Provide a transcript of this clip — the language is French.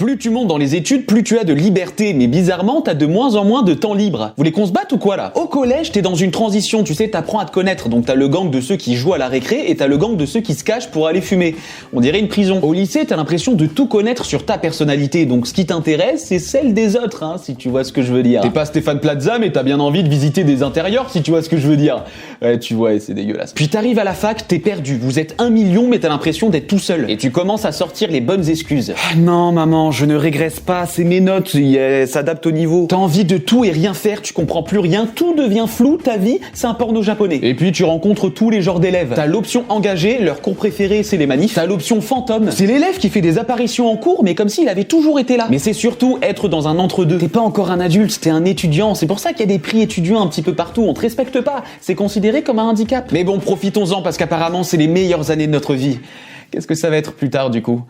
Plus tu montes dans les études, plus tu as de liberté, mais bizarrement, t'as de moins en moins de temps libre. Vous voulez qu'on se batte ou quoi là? Au collège, t'es dans une transition, tu sais, t'apprends à te connaître, donc t'as le gang de ceux qui jouent à la récré et t'as le gang de ceux qui se cachent pour aller fumer. On dirait une prison. Au lycée, t'as l'impression de tout connaître sur ta personnalité, donc ce qui t'intéresse, c'est celle des autres, hein, si tu vois ce que je veux dire. T'es pas Stéphane Plaza, mais t'as bien envie de visiter des intérieurs, si tu vois ce que je veux dire. Ouais, tu vois, c'est dégueulasse. Puis t'arrives à la fac, t'es perdu, vous êtes 1 million, mais t'as l'impression d'être tout seul. Et tu commences à sortir les bonnes excuses. Ah non, maman, je ne régresse pas, c'est mes notes, elles s'adaptent au niveau. T'as envie de tout et rien faire, tu comprends plus rien, tout devient flou, ta vie, c'est un porno japonais. Et puis tu rencontres tous les genres d'élèves. T'as l'option engagée, leur cours préféré c'est les manifs. T'as l'option fantôme, c'est l'élève qui fait des apparitions en cours, mais comme s'il avait toujours été là. Mais c'est surtout être dans un entre-deux. T'es pas encore un adulte, t'es un étudiant, c'est pour ça qu'il y a des prix étudiants un petit peu partout, on te respecte pas, c'est considéré comme un handicap. Mais bon, profitons-en parce qu'apparemment c'est les meilleures années de notre vie. Qu'est-ce que ça va être plus tard du coup ?